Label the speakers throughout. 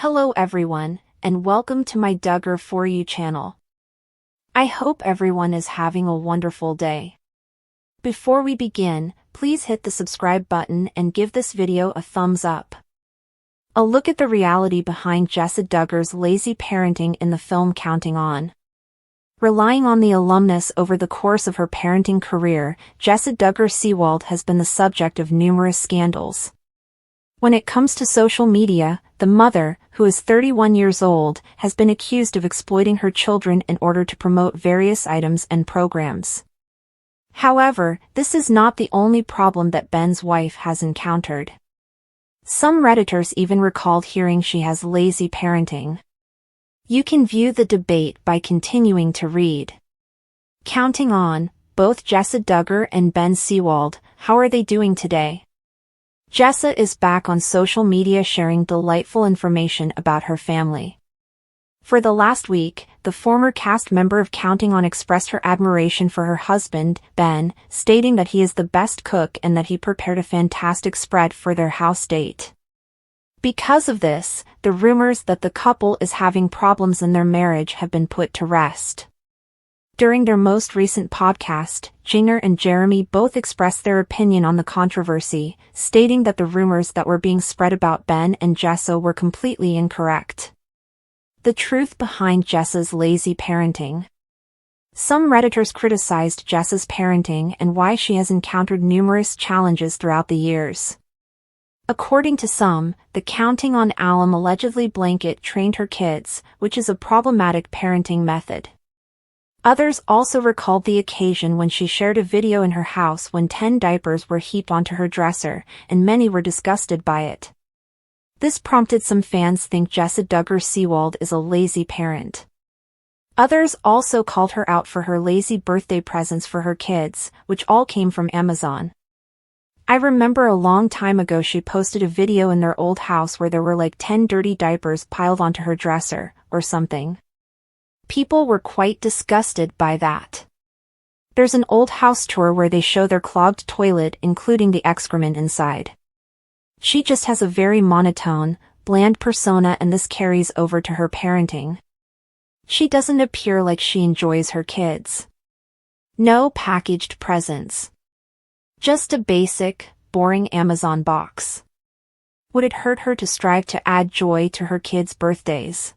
Speaker 1: Hello everyone, and welcome to my Duggar For You channel. I hope everyone is having a wonderful day. Before we begin, please hit the subscribe button and give this video a thumbs up. A look at the reality behind Jessa Duggar's lazy parenting in the film Counting On. Relying on the alumnus over the course of her parenting career, Jessa Duggar Seawald has been the subject of numerous scandals. When it comes to social media, the mother, who is 31 years old, has been accused of exploiting her children in order to promote various items and programs. However, this is not the only problem that Ben's wife has encountered. Some Redditors even recalled hearing she has lazy parenting. You can view the debate by continuing to read. Counting On, both Jessa Duggar and Ben Seawald, how are they doing today? Jessa is back on social media sharing delightful information about her family. For the last week, the former cast member of Counting On expressed her admiration for her husband, Ben, stating that he is the best cook and that he prepared a fantastic spread for their house date. Because of this, the rumors that the couple is having problems in their marriage have been put to rest. During their most recent podcast, Jinger and Jeremy both expressed their opinion on the controversy, stating that the rumors that were being spread about Ben and Jessa were completely incorrect. The truth behind Jessa's lazy parenting. Some Redditors criticized Jessa's parenting and why she has encountered numerous challenges throughout the years. According to some, the Counting On alum allegedly blanket trained her kids, which is a problematic parenting method. Others also recalled the occasion when she shared a video in her house when 10 diapers were heaped onto her dresser, and many were disgusted by it. This prompted some fans think Jessa Duggar Seawald is a lazy parent. Others also called her out for her lazy birthday presents for her kids, which all came from Amazon. I remember a long time ago she posted a video in their old house where there were like 10 dirty diapers piled onto her dresser, or something. People were quite disgusted by that. There's an old house tour where they show their clogged toilet including the excrement inside. She just has a very monotone, bland persona and this carries over to her parenting. She doesn't appear like she enjoys her kids. No packaged presents. Just a basic, boring Amazon box. Would it hurt her to strive to add joy to her kids' birthdays?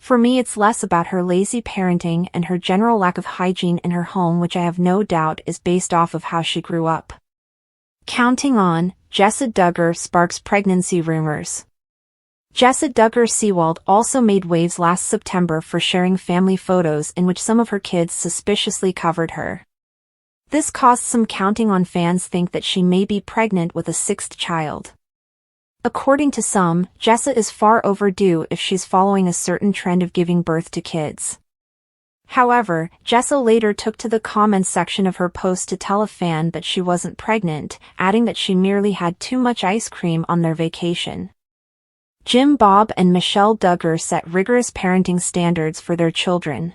Speaker 1: For me it's less about her lazy parenting and her general lack of hygiene in her home, which I have no doubt is based off of how she grew up. Counting On, Jessa Duggar sparks pregnancy rumors. Jessa Duggar Seawald also made waves last September for sharing family photos in which some of her kids suspiciously covered her. This caused some Counting On fans think that she may be pregnant with a sixth child. According to some, Jessa is far overdue if she's following a certain trend of giving birth to kids. However, Jessa later took to the comments section of her post to tell a fan that she wasn't pregnant, adding that she merely had too much ice cream on their vacation. Jim Bob and Michelle Duggar set rigorous parenting standards for their children.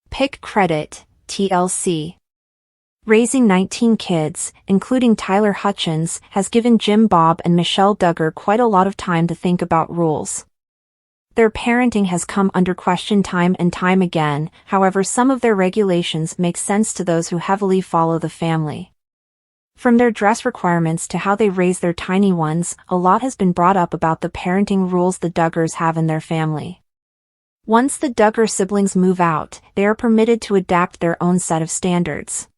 Speaker 1: Pick credit, TLC. Raising 19 kids, including Tyler Hutchins, has given Jim Bob and Michelle Duggar quite a lot of time to think about rules. Their parenting has come under question time and time again, however some of their regulations make sense to those who heavily follow the family. From their dress requirements to how they raise their tiny ones, a lot has been brought up about the parenting rules the Duggars have in their family. Once the Duggar siblings move out, they are permitted to adapt their own set of standards.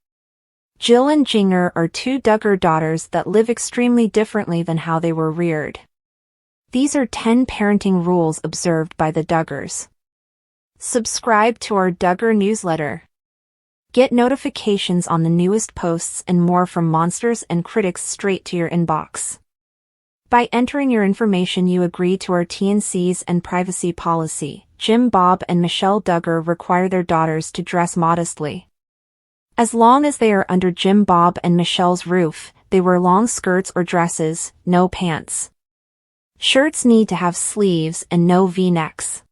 Speaker 1: Jill and Jinger are two Duggar daughters that live extremely differently than how they were reared. These are 10 parenting rules observed by the Duggars. Subscribe to our Duggar newsletter. Get notifications on the newest posts and more from monsters and critics straight to your inbox. By entering your information you agree to our T&Cs and privacy policy. Jim Bob and Michelle Duggar require their daughters to dress modestly. As long as they are under Jim Bob and Michelle's roof, they wear long skirts or dresses, no pants. Shirts need to have sleeves and no V-necks.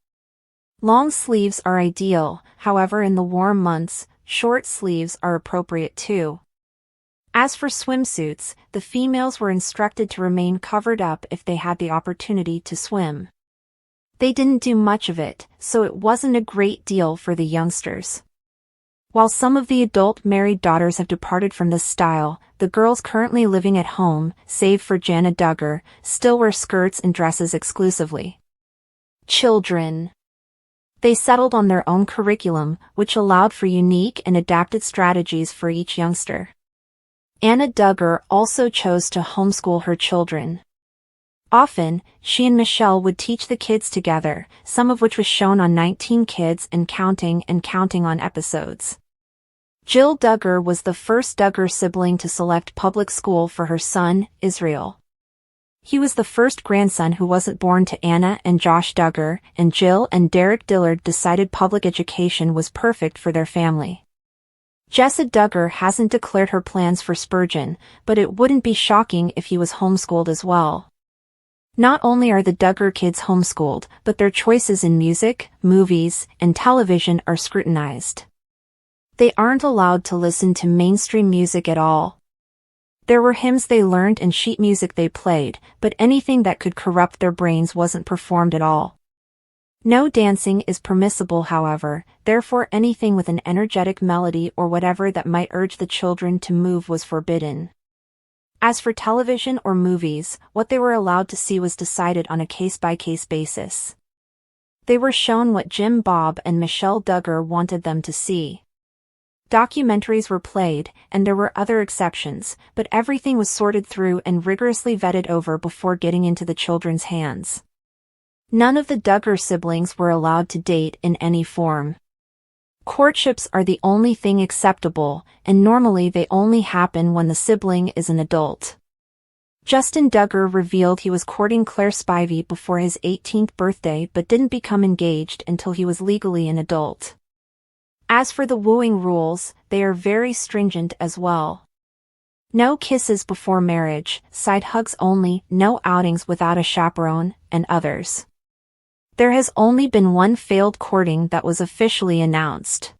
Speaker 1: Long sleeves are ideal, however in the warm months, short sleeves are appropriate too. As for swimsuits, the females were instructed to remain covered up if they had the opportunity to swim. They didn't do much of it, so it wasn't a great deal for the youngsters. While some of the adult married daughters have departed from this style, the girls currently living at home, save for Jessa Duggar, still wear skirts and dresses exclusively. Children. They settled on their own curriculum, which allowed for unique and adapted strategies for each youngster. Jessa Duggar also chose to homeschool her children. Often, she and Michelle would teach the kids together, some of which was shown on 19 Kids and Counting on episodes. Jill Duggar was the first Duggar sibling to select public school for her son, Israel. He was the first grandson who wasn't born to Anna and Josh Duggar, and Jill and Derek Dillard decided public education was perfect for their family. Jessa Duggar hasn't declared her plans for Spurgeon, but it wouldn't be shocking if he was homeschooled as well. Not only are the Duggar kids homeschooled, but their choices in music, movies, and television are scrutinized. They aren't allowed to listen to mainstream music at all. There were hymns they learned and sheet music they played, but anything that could corrupt their brains wasn't performed at all. No dancing is permissible, however, therefore anything with an energetic melody or whatever that might urge the children to move was forbidden. As for television or movies, what they were allowed to see was decided on a case-by-case basis. They were shown what Jim Bob and Michelle Duggar wanted them to see. Documentaries were played, and there were other exceptions, but everything was sorted through and rigorously vetted over before getting into the children's hands. None of the Duggar siblings were allowed to date in any form. Courtships are the only thing acceptable, and normally they only happen when the sibling is an adult. Justin Duggar revealed he was courting Claire Spivey before his 18th birthday but didn't become engaged until he was legally an adult. As for the wooing rules, they are very stringent as well. No kisses before marriage, side hugs only, no outings without a chaperone, and others. There has only been one failed courting that was officially announced.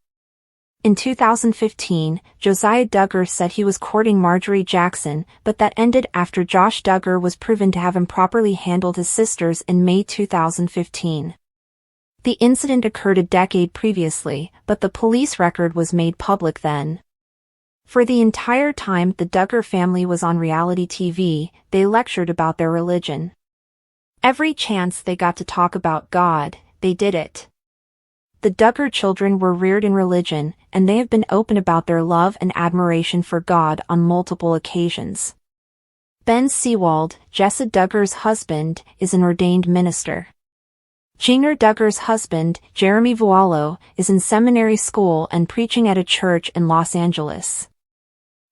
Speaker 1: In 2015, Josiah Duggar said he was courting Marjorie Jackson, but that ended after Josh Duggar was proven to have improperly handled his sisters in May 2015. The incident occurred a decade previously, but the police record was made public then. For the entire time the Duggar family was on reality TV, they lectured about their religion. Every chance they got to talk about God, they did it. The Duggar children were reared in religion, and they have been open about their love and admiration for God on multiple occasions. Ben Seawald, Jessa Duggar's husband, is an ordained minister. Jinger Duggar's husband, Jeremy Vuolo, is in seminary school and preaching at a church in Los Angeles.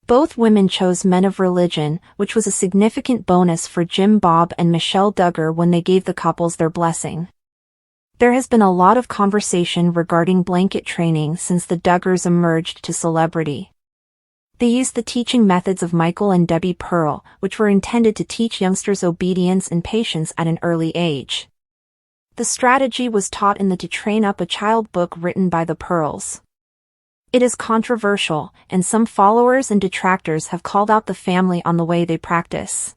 Speaker 1: Both women chose men of religion, which was a significant bonus for Jim Bob and Michelle Duggar when they gave the couples their blessing. There has been a lot of conversation regarding blanket training since the Duggars emerged to celebrity. They used the teaching methods of Michael and Debbie Pearl, which were intended to teach youngsters obedience and patience at an early age. The strategy was taught in the To Train Up a Child book written by the Pearls. It is controversial, and some followers and detractors have called out the family on the way they practice.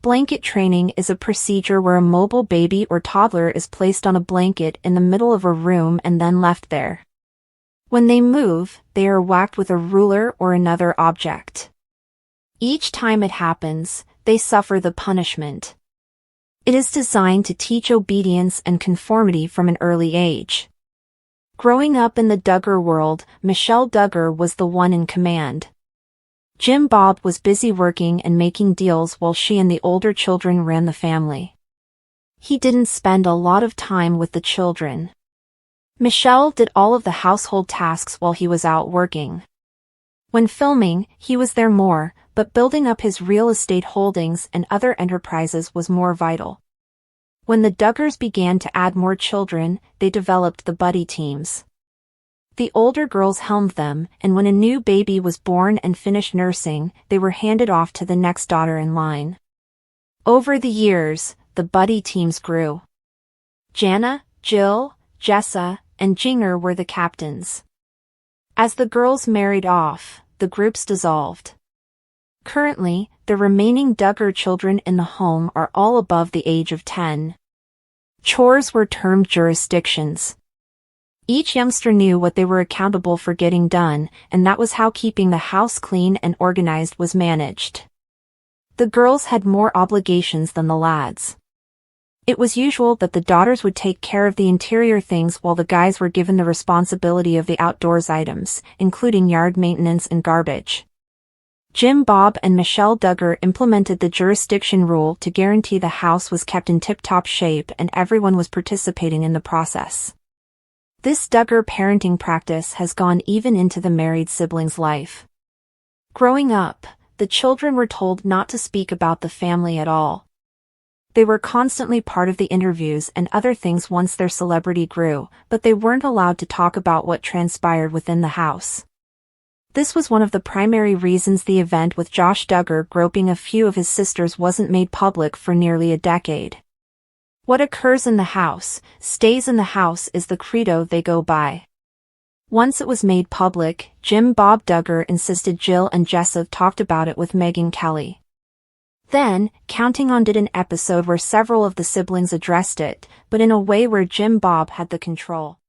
Speaker 1: Blanket training is a procedure where a mobile baby or toddler is placed on a blanket in the middle of a room and then left there. When they move, they are whacked with a ruler or another object. Each time it happens, they suffer the punishment. It is designed to teach obedience and conformity from an early age. Growing up in the Duggar world, Michelle Duggar was the one in command. Jim Bob was busy working and making deals while she and the older children ran the family. He didn't spend a lot of time with the children. Michelle did all of the household tasks while he was out working. When filming, he was there more, but building up his real estate holdings and other enterprises was more vital. When the Duggars began to add more children, they developed the buddy teams. The older girls helmed them, and when a new baby was born and finished nursing, they were handed off to the next daughter in line. Over the years, the buddy teams grew. Jana, Jill, Jessa, and Jinger were the captains. As the girls married off, the groups dissolved. Currently, the remaining Duggar children in the home are all above the age of 10. Chores were termed jurisdictions. Each youngster knew what they were accountable for getting done, and that was how keeping the house clean and organized was managed. The girls had more obligations than the lads. It was usual that the daughters would take care of the interior things while the guys were given the responsibility of the outdoors items, including yard maintenance and garbage. Jim Bob and Michelle Duggar implemented the jurisdiction rule to guarantee the house was kept in tip-top shape and everyone was participating in the process. This Duggar parenting practice has gone even into the married siblings' life. Growing up, the children were told not to speak about the family at all. They were constantly part of the interviews and other things once their celebrity grew, but they weren't allowed to talk about what transpired within the house. This was one of the primary reasons the event with Josh Duggar groping a few of his sisters wasn't made public for nearly a decade. What occurs in the house, stays in the house is the credo they go by. Once it was made public, Jim Bob Duggar insisted Jill and Jessa talked about it with Megyn Kelly. Then, Counting On did an episode where several of the siblings addressed it, but in a way where Jim Bob had the control.